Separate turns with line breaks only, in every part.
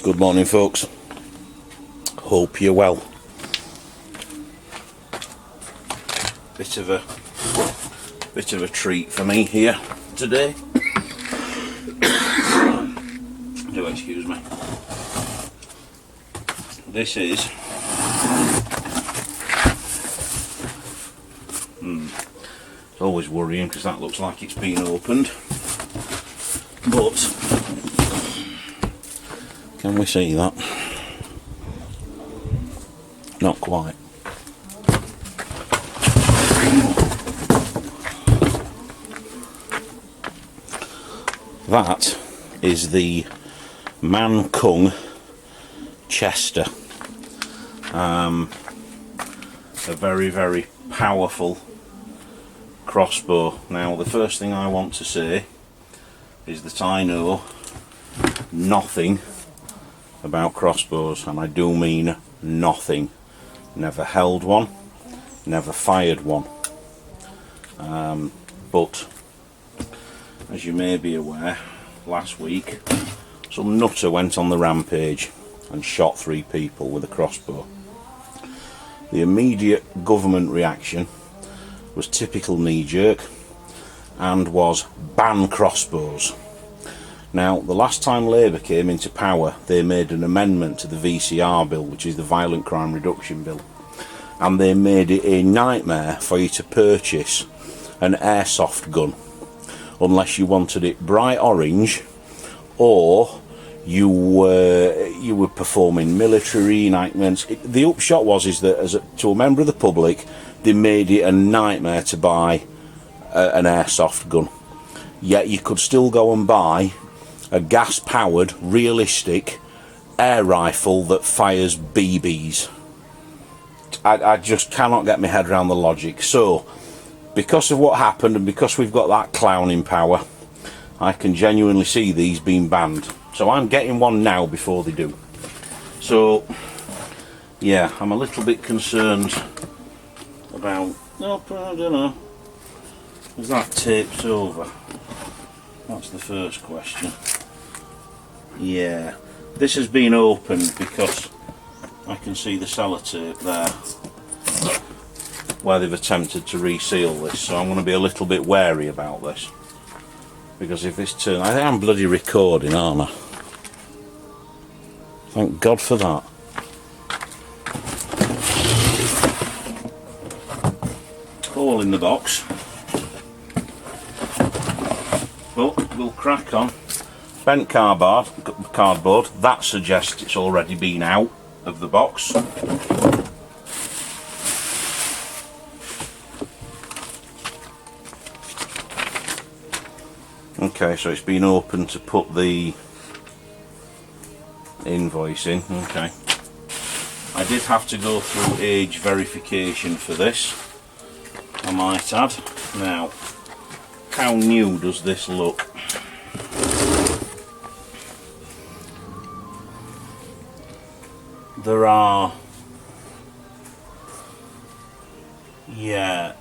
Good morning, folks. Hope you're well. Bit of a treat for me here today. Do excuse me. This is it's always worrying because that looks like it's been opened, but can we see that? Not quite. That is the Man Kung Chester. A very, very powerful crossbow. Now, the first thing I want to say is that I know nothing about crossbows, and I do mean nothing. Never held one, never fired one, but as you may be aware, last week some nutter went on the rampage and shot 3 people with a crossbow. The immediate government reaction was typical knee-jerk and was ban crossbows. Now, the last time Labour came into power, they made an amendment to the VCR bill, which is the Violent Crime Reduction Bill, and they made it a nightmare for you to purchase an airsoft gun unless you wanted it bright orange, or you were performing military reenactments. The upshot was that to a member of the public, they made it a nightmare to buy an airsoft gun. Yet you could still go and buy a gas-powered, realistic air rifle that fires BBs. I just cannot get my head around the logic. So, because of what happened and because we've got that clown in power, I can genuinely see these being banned. So I'm getting one now before they do. So, yeah, I'm a little bit concerned about... Oh, I don't know. Is that taped over? That's the first question. Yeah, this has been opened because I can see the sellotape there where they've attempted to reseal this, so I'm going to be a little bit wary about this, because if this turns... I think I'm bloody recording, aren't I? Thank God for that. Hole in the box, but we'll crack on. Bent cardboard, that suggests it's already been out of the box. Okay, so it's been opened to put the invoice in. Okay, I did have to go through age verification for this, I might add. Now, how new does this look? There are, yeah,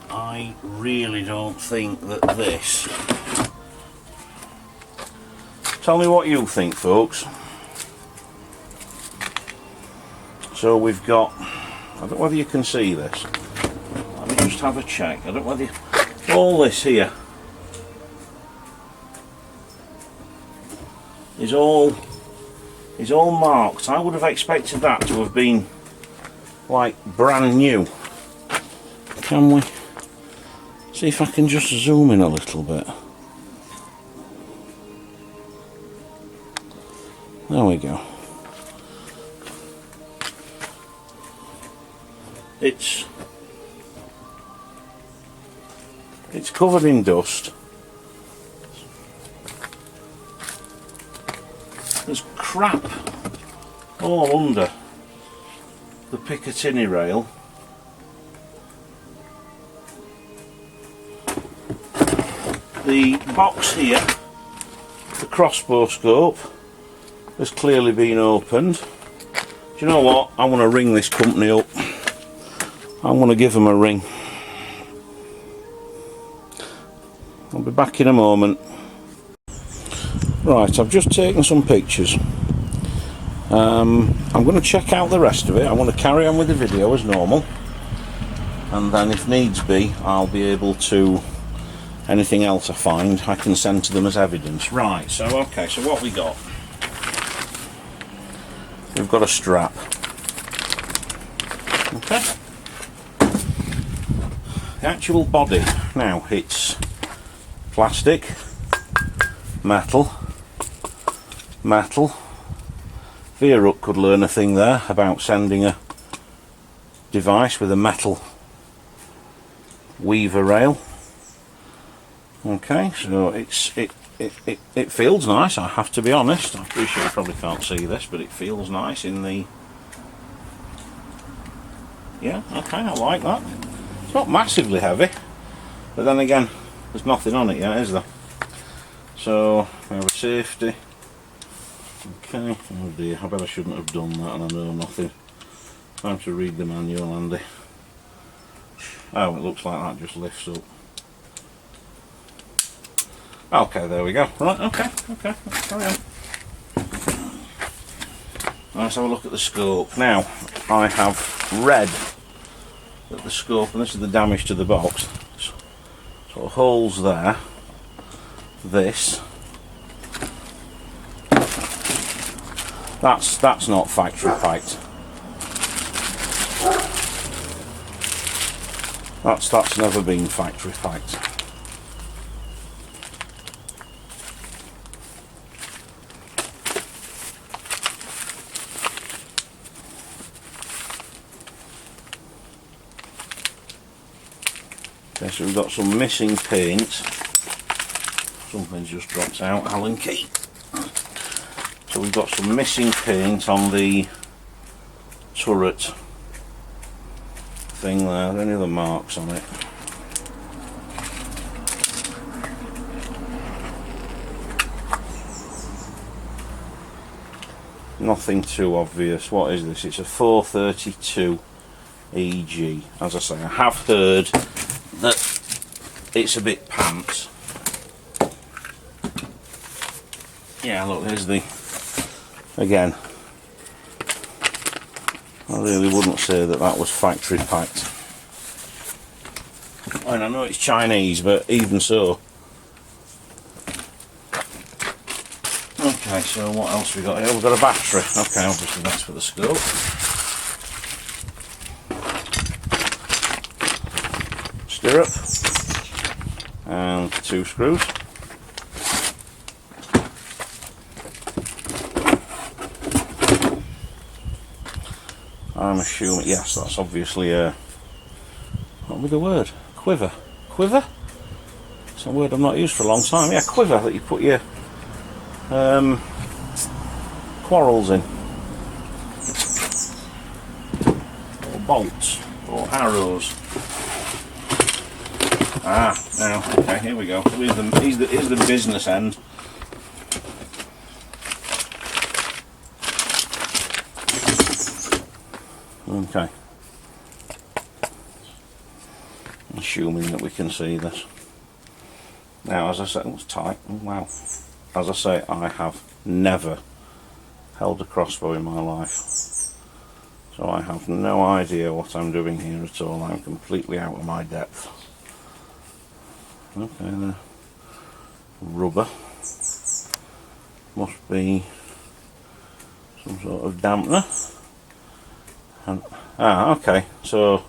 I really don't think that this... Tell me what you think, folks. So we've got, I don't know whether you can see this. Let me just have a check. I don't know whether you, all this here is all marked. I would have expected that to have been like brand new. Can we see if I can just zoom in a little bit? There we go. It's covered in dust. There's crap all under the Picatinny rail. The box here, the crossbow scope, has clearly been opened. Do you know what? I want to ring this company up. I want to give them a ring. I'll be back in a moment. Right, I've just taken some pictures. I'm going to check out the rest of it. I'm going to carry on with the video as normal, and then if needs be I'll be able to, anything else I find I can send to them as evidence. Right, so okay, so what we got? We've got a strap. Okay. The actual body, now it's plastic, metal. Veerup could learn a thing there about sending a device with a metal weaver rail. Okay, so it feels nice, I have to be honest. I appreciate you probably can't see this, but it feels nice in the... Yeah, okay, I like that. It's not massively heavy, but then again, there's nothing on it yet, is there? So, we have a safety. Okay, oh dear, I bet I shouldn't have done that, and I know nothing. Time to read the manual, Andy. Oh, it looks like that just lifts up. Okay, there we go. Right, okay, let's carry on. Let's have a look at the scope. Now, I have read that the scope, and this is the damage to the box, sort of holes there, this. That's not factory piped. That's never been factory piped. Okay, so we've got some missing paint. Something's just dropped out, Allen key. So we've got some missing paint on the turret thing there. Are there any other marks on it? Nothing too obvious. What is this? It's a 432 EG. As I say, I have heard that it's a bit pants. Yeah, look, there's the... Again, I really wouldn't say that that was factory packed. I mean, I know it's Chinese, but even so. Okay, so what else we got here? We've got a battery. Okay, obviously that's for the scope. Stirrup. And 2 screws. I'm assuming, yes, that's obviously a, what was the word? Quiver. Quiver? It's a word I've not used for a long time. Yeah, quiver that you put your quarrels in. Or bolts. Or arrows. Ah, now, okay, here we go. Here's the business end. Okay. Assuming that we can see this. Now, as I said, it's tight. Oh, wow. As I say, I have never held a crossbow in my life. So I have no idea what I'm doing here at all. I'm completely out of my depth. Okay, the rubber. Must be some sort of dampener. Okay, so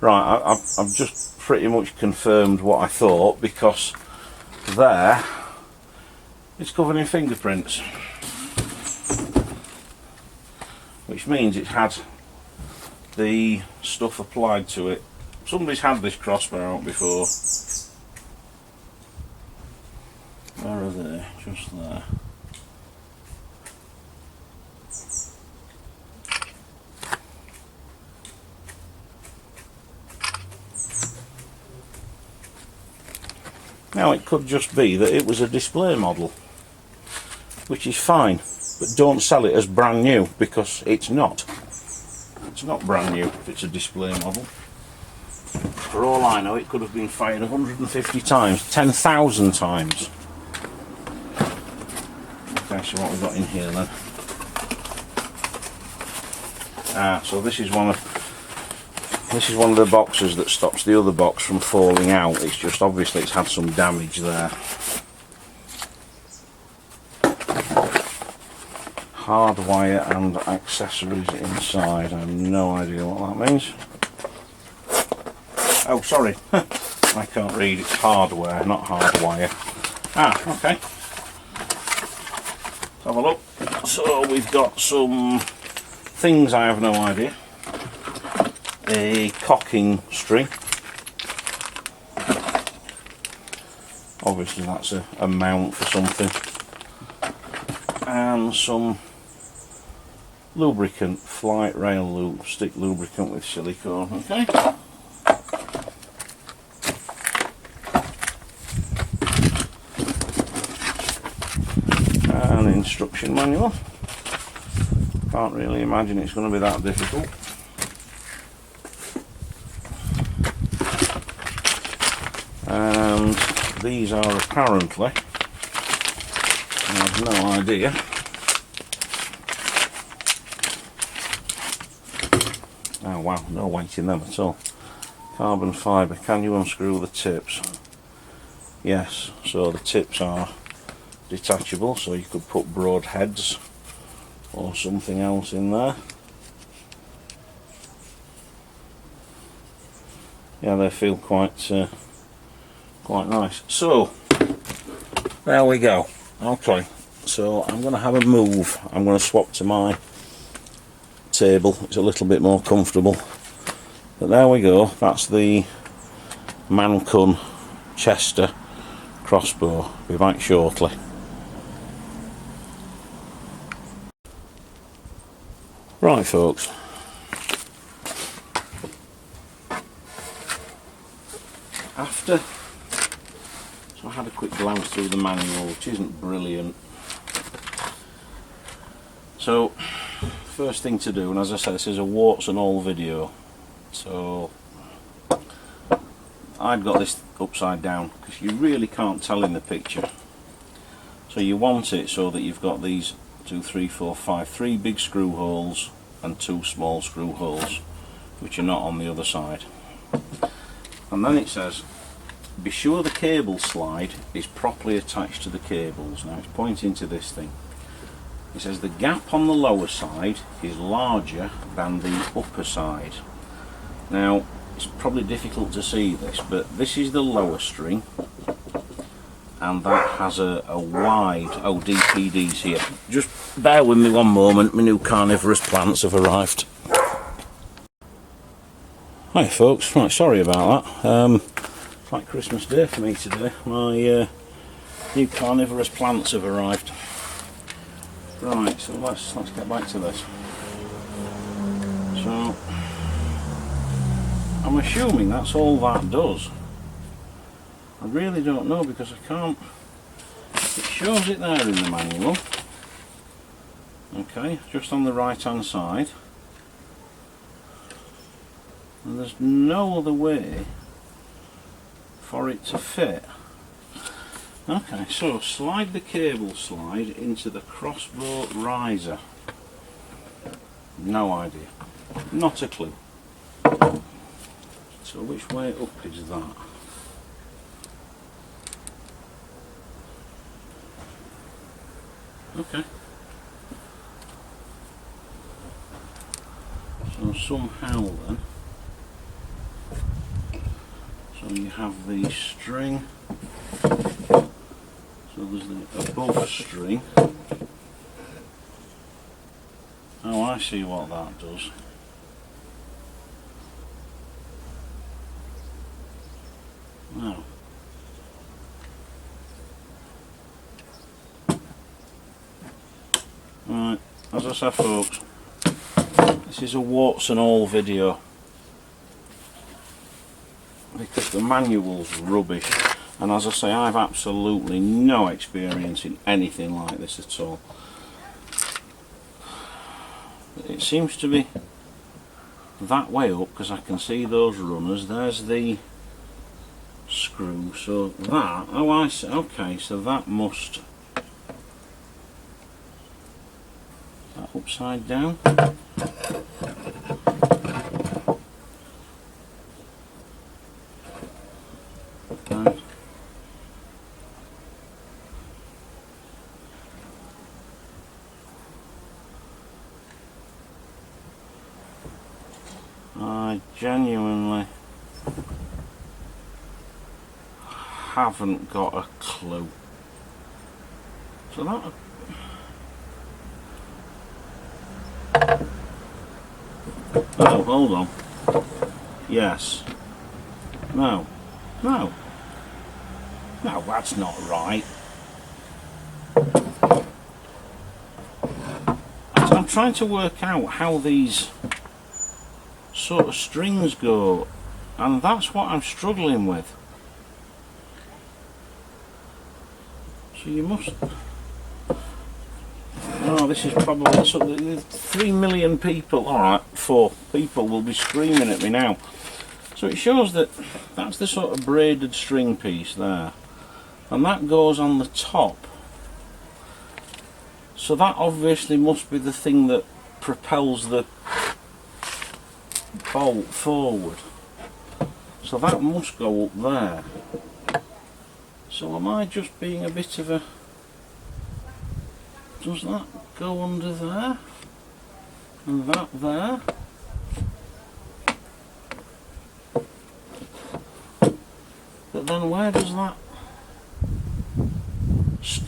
right, I've just pretty much confirmed what I thought, because there it's covered in fingerprints, which means it had the stuff applied to it. Somebody's had this crossbow out before. Where are they? Just there. Now, it could just be that it was a display model, which is fine, but don't sell it as brand new, because it's not. It's not brand new if it's a display model. For all I know, it could have been fired 150 times, 10,000 times. so what we've got in here then. So this is one of the boxes that stops the other box from falling out. It's just obviously it's had some damage there. Hardwire and accessories inside. I have no idea what that means. Oh, sorry. I can't read. It's hardware, not hardwire. Okay. Let's have a look. So we've got some things I have no idea. A cocking string. Obviously that's a mount for something. And some lubricant, flight rail lube, stick lubricant with silicone. Okay. An instruction manual. Can't really imagine it's going to be that difficult. And these are apparently, I have no idea, oh wow, no weight in them at all. Carbon fibre. Can you unscrew the tips? Yes, so the tips are detachable, so you could put broad heads or something else in there. Yeah, they feel quite nice. So there we go. Okay, so I'm going to have a move. I'm going to swap to my table. It's a little bit more comfortable. But there we go. That's the Man Kung Chester crossbow. Be back shortly. Right, folks. So I had a quick glance through the manual, which isn't brilliant. So first thing to do, and as I said, this is a warts and all video, so I've got this upside down because you really can't tell in the picture. So you want it so that you've got these 2, 3, 4, 5, 3 big screw holes and 2 small screw holes, which are not on the other side. And then it says, be sure the cable slide is properly attached to the cables. Now it's pointing to this thing. It says the gap on the lower side is larger than the upper side. Now it's probably difficult to see this, but this is the lower string, and that has a wide, DPDs here. Just bear with me one moment, my new carnivorous plants have arrived. Hi folks, right, sorry about that. It's like Christmas Day for me today. My new carnivorous plants have arrived. Right, so let's get back to this. So I'm assuming that's all that does. I really don't know because I can't. It shows it there in the manual. Okay, just on the right hand side. And there's no other way for it to fit. Okay, so slide the cable slide into the crossbow riser. No idea. Not a clue. So which way up is that? Okay. So somehow then, so you have the string, so there's the above string. Oh, I see what that does. Now, right, as I said folks, this is a warts and all video because the manual's rubbish, and as I say, I've absolutely no experience in anything like this at all. It seems to be that way up because I can see those runners. There's the screw, so that, oh I see, okay, so that must, upside down. And I genuinely haven't got a clue. So that... Oh, hold on. Yes. No. No. No, that's not right. I'm trying to work out how these sort of strings go, and that's what I'm struggling with. So you must... Oh, this is probably... So 3 million people, alright, 4 people will be screaming at me now. So it shows that that's the sort of braided string piece there. And that goes on the top. So that obviously must be the thing that propels the bolt forward. So that must go up there. So am I just being a bit of a... Does that go under there? And that there? But then where does that...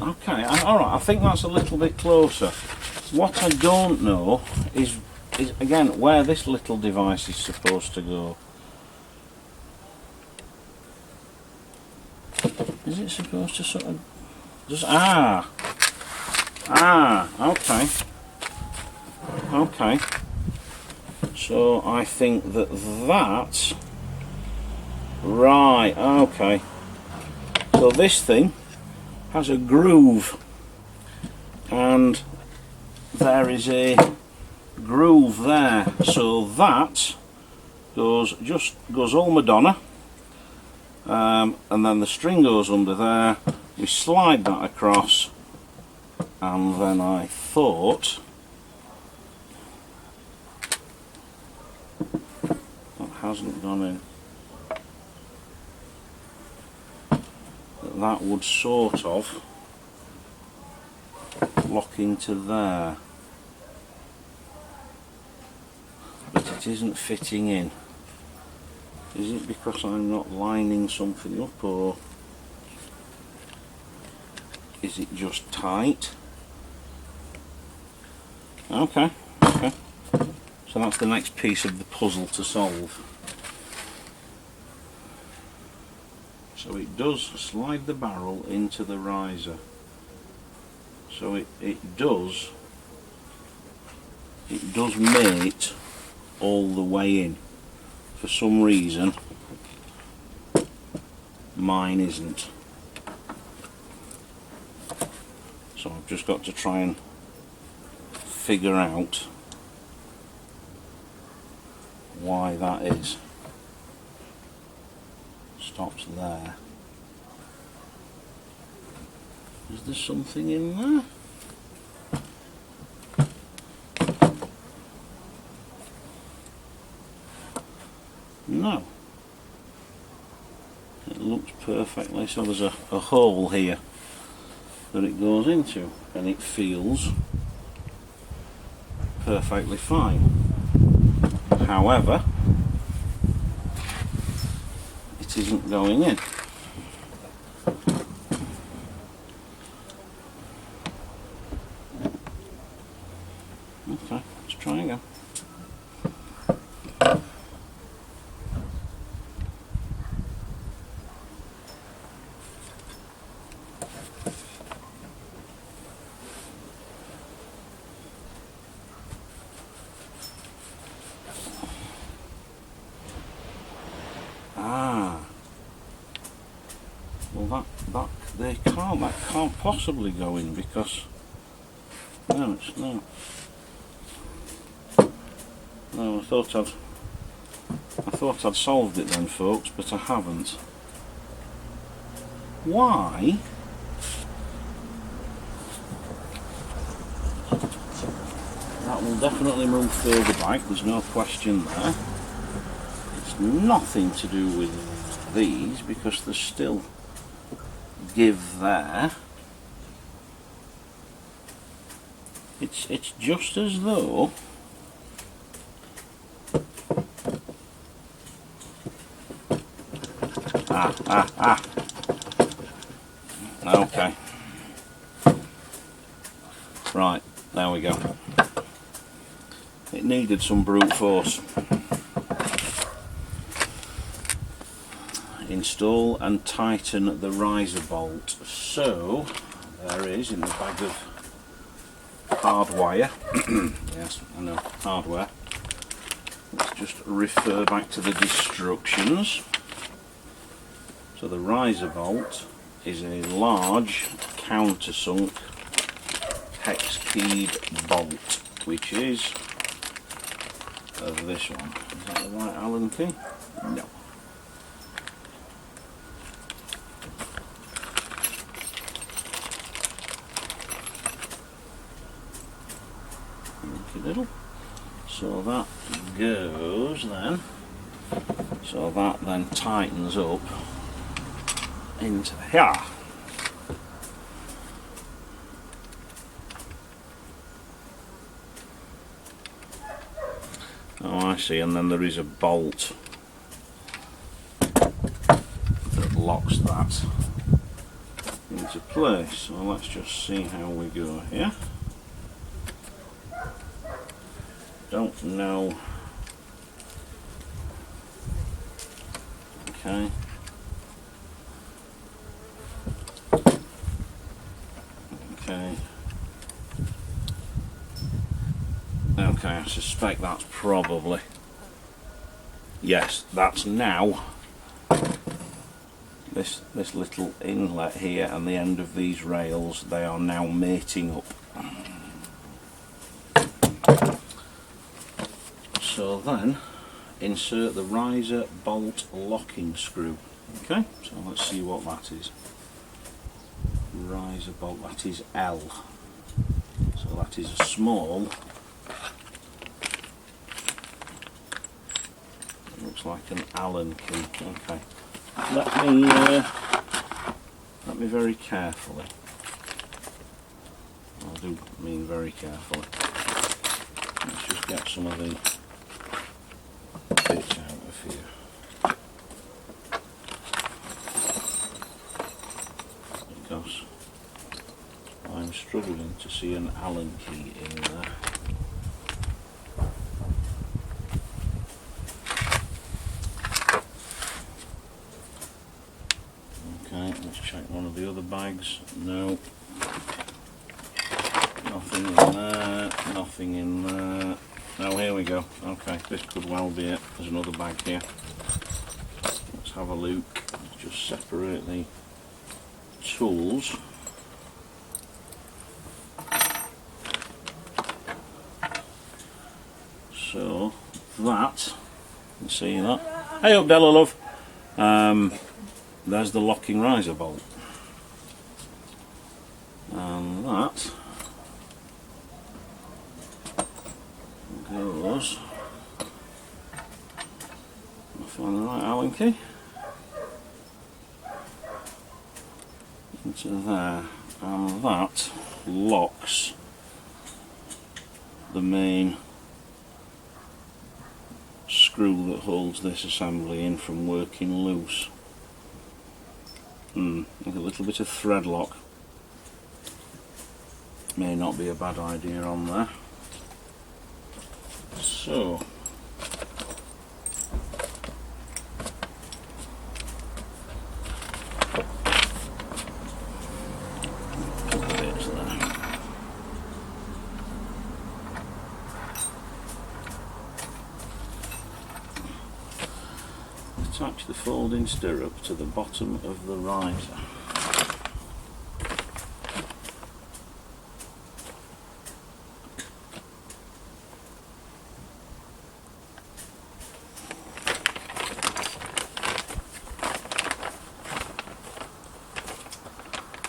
Okay, alright, I think that's a little bit closer. What I don't know is again where this little device is supposed to go. Is it supposed to sort of just okay. Okay. So I think that's right, okay. So this thing has a groove, and there is a groove there, so that goes all Madonna, and then the string goes under there. We slide that across, and then I thought that hasn't gone in. That would sort of lock into there, but it isn't fitting in. Is it because I'm not lining something up, or is it just tight? Okay, okay. So that's the next piece of the puzzle to solve. So it does slide the barrel into the riser. So it does mate all the way in. For some reason mine isn't. So I've just got to try and figure out why that is. Stops there. Is there something in there? No. It looks perfectly, so there's a hole here that it goes into, and it feels perfectly fine. However, it isn't going in. Okay, let's try again. Well, that can't possibly go in, because no, it's not. No, I thought I'd solved it then, folks, but I haven't. Why? that will definitely move further back, there's no question there. It's nothing to do with these because there's still give there. It's just as though okay, right, there we go. It needed some brute force. Install and tighten the riser bolt. So there is in the bag of hard wire. Yes, I know, hardware. Let's just refer back to the instructions. So the riser bolt is a large countersunk hex keyed bolt, which is of this one. Is that the right Allen key? No. Little. So that goes then. So that then tightens up into here. Oh, I see, and then there is a bolt that locks that into place. So let's just see how we go here. Don't know. Okay. Okay. Okay, I suspect that's probably, yes, that's now this little inlet here and the end of these rails, they are now mating up. So then insert the riser bolt locking screw. Okay, so let's see what that is. Riser bolt, that is L. So that is a small. It looks like an Allen key. Okay. Let me very carefully. I do mean very carefully. Let's just get some of the bits out of here, because I'm struggling to see an Allen key in there. Okay, let's check one of the other bags. No, nothing in there, nothing in there. Oh, here we go. Okay, this could well be it. There's another bag here. Let's have a look. Let's just separate the tools. So that, you can see that. Hey up, Della love. There's the locking riser bolt, and that goes. I'll find the right Allen key into there, and that locks the main screw that holds this assembly in from working loose. Like a little bit of thread lock may not be a bad idea on there. So attach the folding stirrup to the bottom of the riser.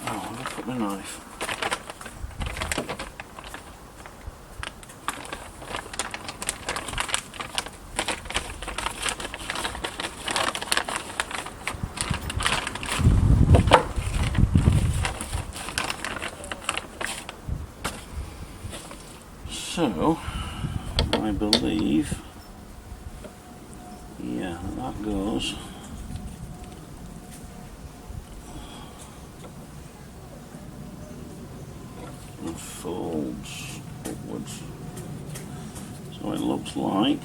Oh, I'll put my knife. So I believe, yeah, that goes and folds upwards. So it looks like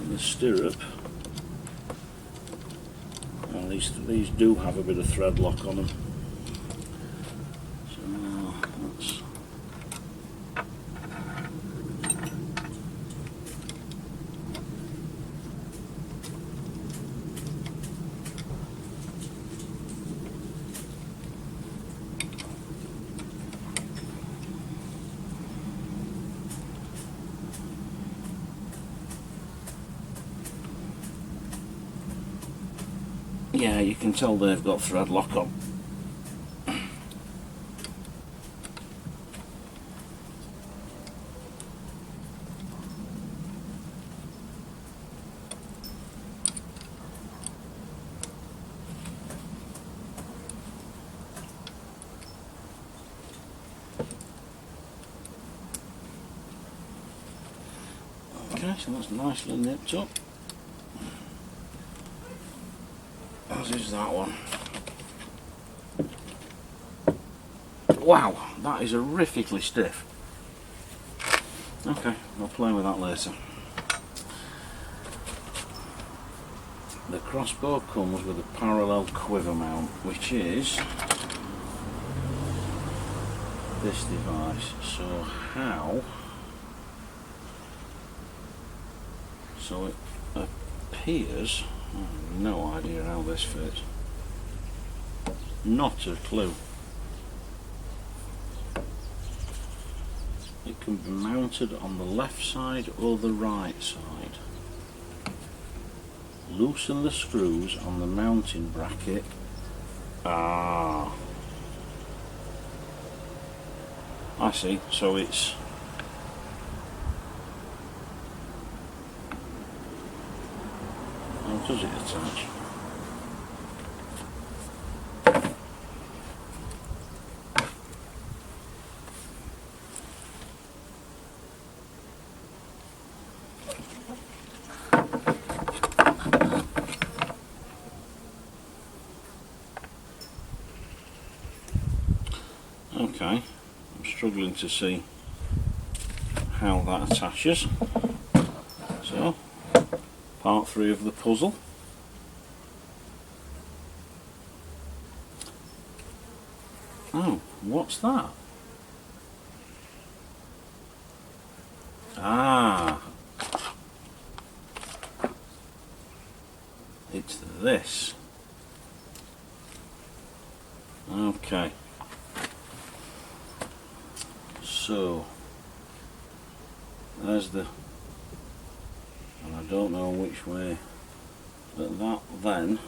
the stirrup, well, these do have a bit of thread lock on them. So that's, yeah, you can tell they've got thread lock on. Okay, so that's nicely nipped up. As is that one. Wow, that is horrifically stiff. Okay, I'll play with that later. The crossbow comes with a parallel quiver mount, which is this device. So how? So it appears, I have no idea how this fits. Not a clue. It can be mounted on the left side or the right side. Loosen the screws on the mounting bracket. Ah, I see. So it's how does it attach? Okay, I'm struggling to see how that attaches. So, part 3 of the puzzle. Oh, what's that? Ah, it's this. Okay. So, there's the, and I don't know which way, but that then,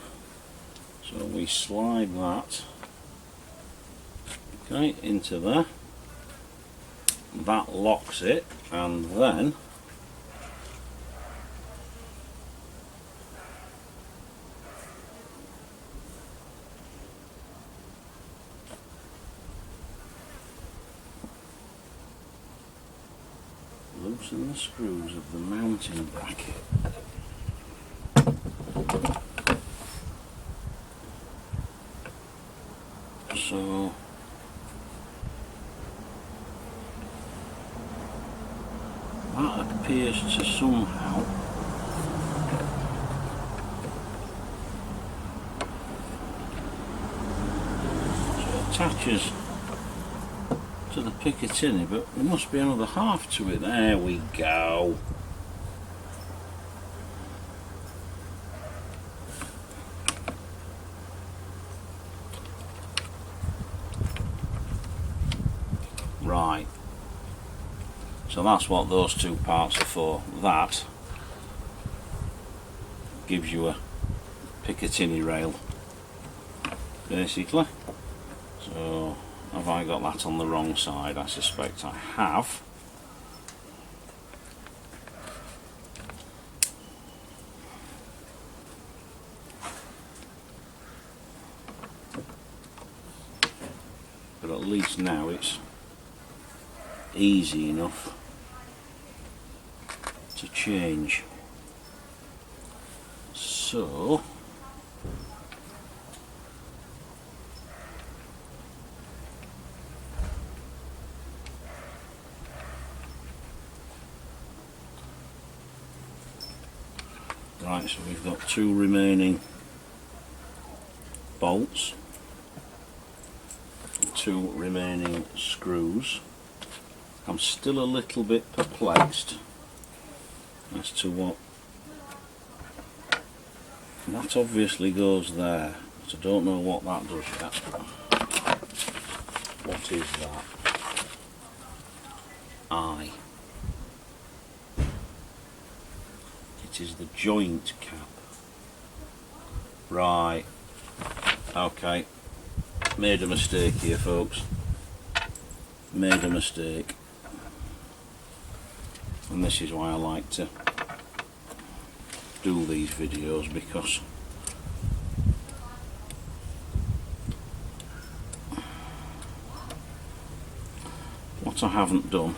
so we slide that, okay, into there, that locks it, and then loosen the screws of the mounting bracket. So that appears to somehow attaches to the Picatinny, but there must be another half to it. There we go. Right. So that's what those two parts are for. That gives you a Picatinny rail, basically. So have I got that on the wrong side? I suspect I have. But at least now it's easy enough to change. So right, so we've got 2 remaining bolts, 2 remaining screws. I'm still a little bit perplexed as to what that obviously goes there, but I don't know what that does yet. What is that? Aye, it is the joint cap. Right, okay, made a mistake here folks, made a mistake, and this is why I like to do these videos, because what I haven't done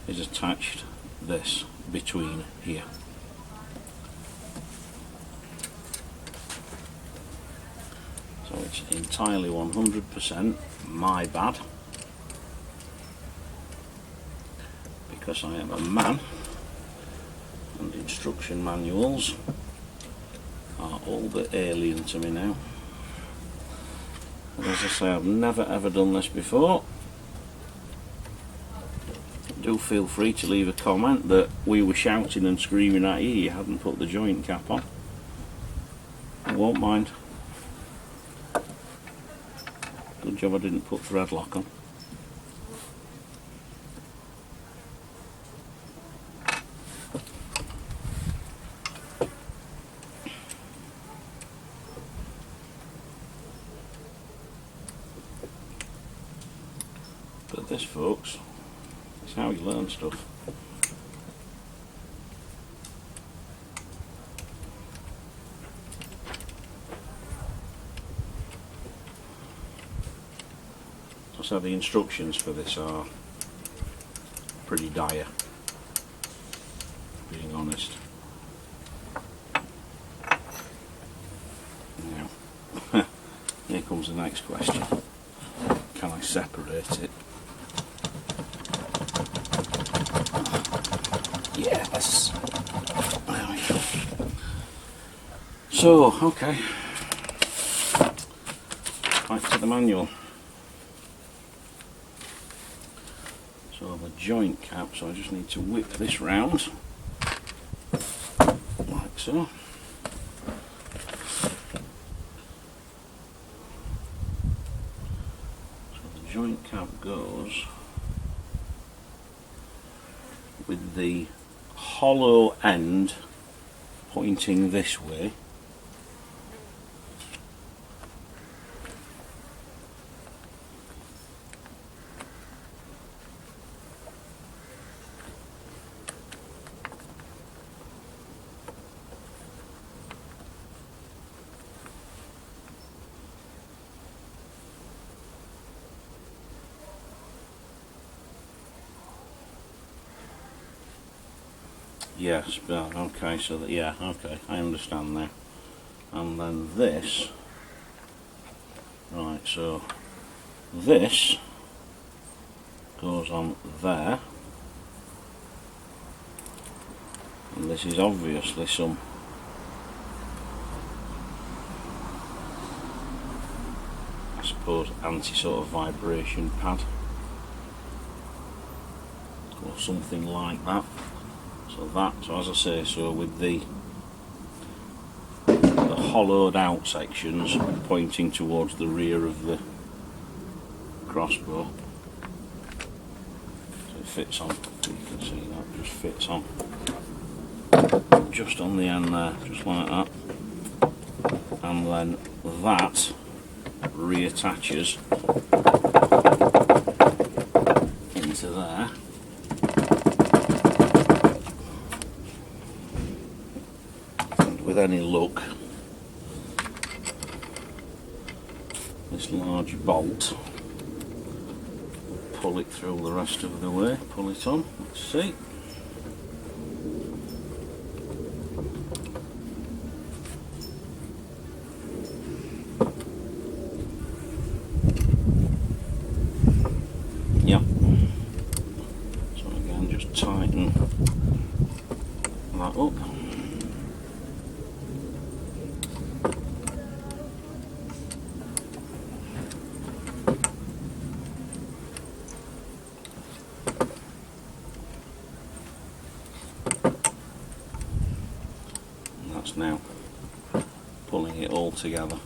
is attached this between here. So it's entirely 100% my bad, because I am a man and instruction manuals are all but alien to me now. And as I say, I've never ever done this before. Do feel free to leave a comment that we were shouting and screaming at you hadn't put the joint cap on. I won't mind. Good job I didn't put thread lock on. But this, folks, is how you learn stuff. So the instructions for this are pretty dire, being honest. Now, here comes the next question. Can I separate it? Yes. There we go. So, okay. Back to the manual. So the joint cap, so I just need to whip this round, like so. So the joint cap goes with the hollow end pointing this way. Yes, but okay, so that, yeah, okay, I understand now. And then this, right, so this goes on there, and this is obviously some I suppose anti sort of vibration pad or something like that. So as I say, so with the hollowed out sections pointing towards the rear of the crossbow, so it fits on, you can see that just fits on just on the end there, just like that, and then that reattaches into there. With any luck, this large bolt will pull it through the rest of the way, pull it on, let's see. Yep. So again, just tighten that up. Now pulling it all together.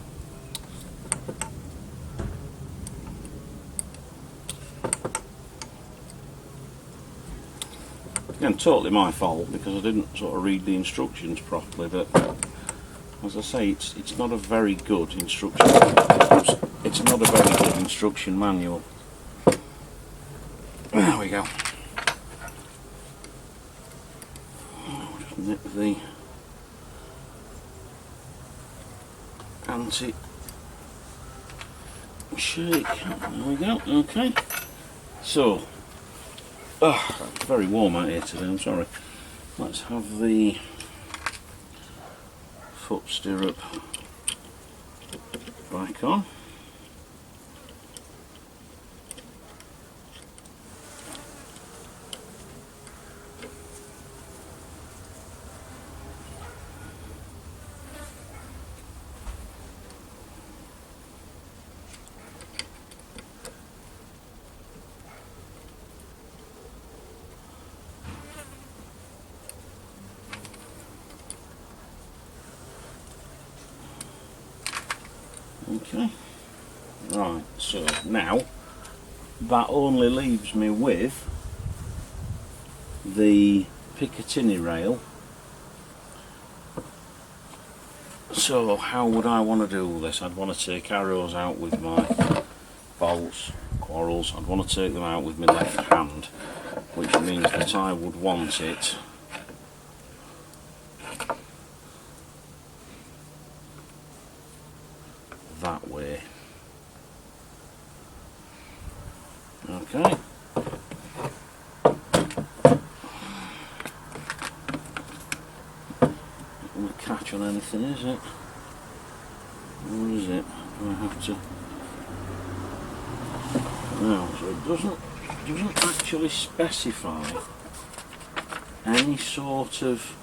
Again, totally my fault because I didn't sort of read the instructions properly, but as I say, it's not a very good instruction. It's not a very good instruction manual. There we go. Just nip the anti-shake. There we go. Okay. So, it's very warm out here today. I'm sorry. Let's have the foot stirrup back on. Okay, right, so now that only leaves me with the Picatinny rail. So how would I want to do this? I'd want to take arrows out with my bolts, quarrels. I'd want to take them out with my left hand, which means that I would want it that way. Okay. Not going to catch on anything, is it? Or is it? Do I have to? No, so it doesn't actually specify any sort of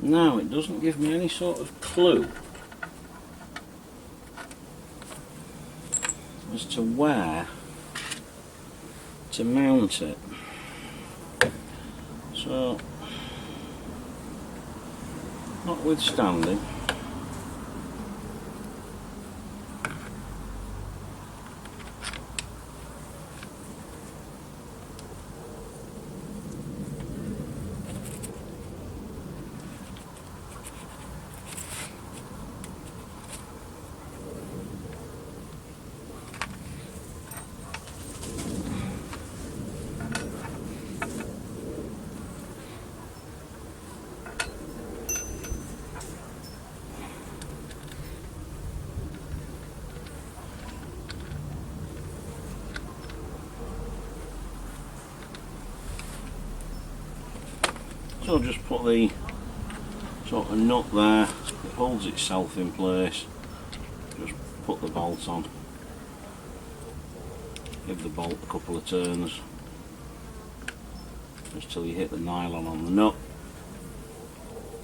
no, it doesn't give me any sort of clue as to where to mount it. So, notwithstanding, so just put the sort of nut there, it holds itself in place, just put the bolt on, give the bolt a couple of turns, just till you hit the nylon on the nut,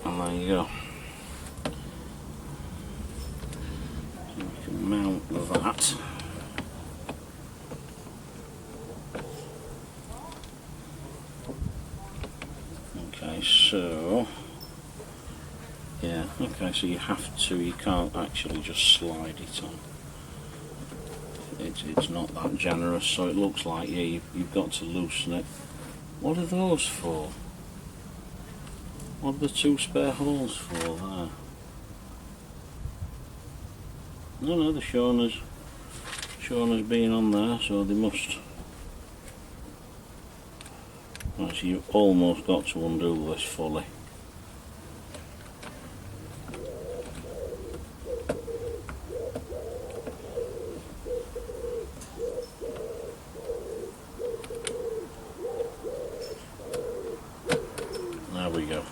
and there you go. So you can mount that. Okay, so yeah, okay, so you can't actually just slide it on. It's not that generous, so it looks like, yeah, you've got to loosen it. What are those for? What are the two spare holes for there? No, they're showing us being on there, so they must Right, so you've almost got to undo this fully. There we go.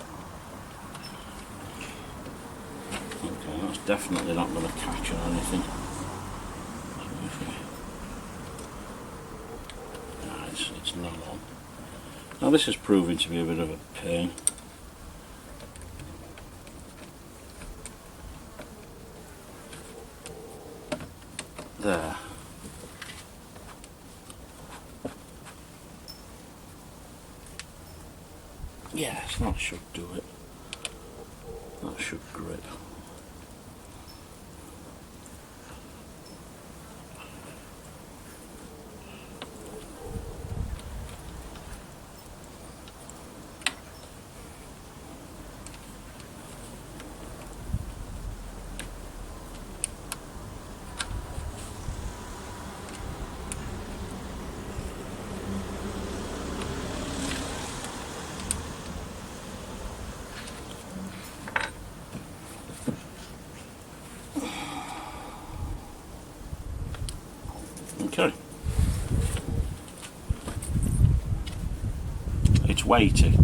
Okay, that's definitely not going to catch on anything. It's not on. Now this is proving to be a bit of a pain. There. Yes, that should do it. That should grip. Okay. It's weighty.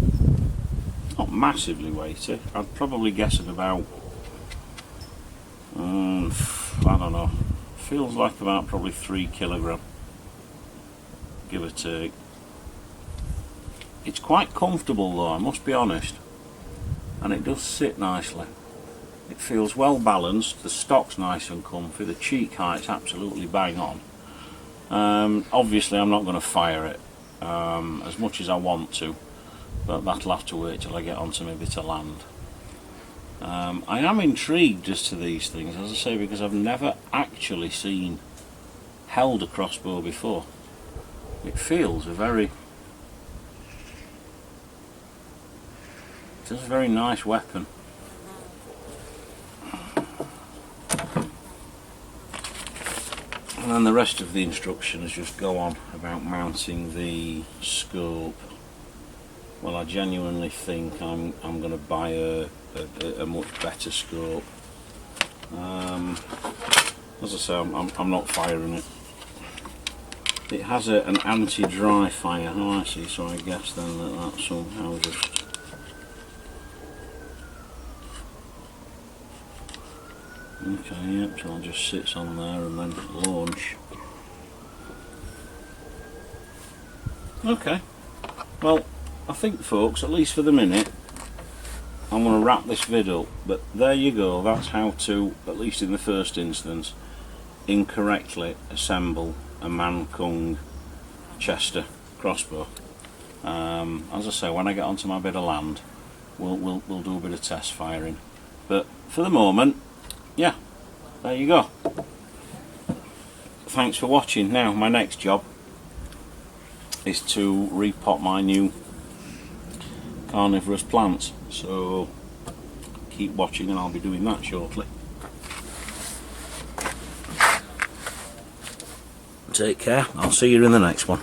Not massively weighty. I'd probably guess at about, I don't know, feels like about probably 3 kilogram, give or take. It's quite comfortable though, I must be honest, and it does sit nicely. It feels well balanced, the stock's nice and comfy, the cheek height's absolutely bang on. Obviously I'm not going to fire it as much as I want to, but that'll have to wait till I get onto my bit of land. I am intrigued as to these things, as I say, because I've never actually held a crossbow before. It feels a very nice weapon. And then the rest of the instructions just go on about mounting the scope. Well, I genuinely think I'm going to buy a much better scope. As I say, I'm not firing it. It has an anti-dry fire. Oh, I see. So I guess then that somehow just. Okay, yep, so it just sits on there and then launch. Okay, well, I think folks, at least for the minute, I'm going to wrap this vid up, but there you go, that's how to, at least in the first instance, incorrectly assemble a Man Kung Chester crossbow. As I say, when I get onto my bit of land, we'll do a bit of test firing, but for the moment, yeah, there you go. Thanks for watching. Now my next job is to repot my new carnivorous plants, so keep watching and I'll be doing that shortly. Take care, I'll see you in the next one.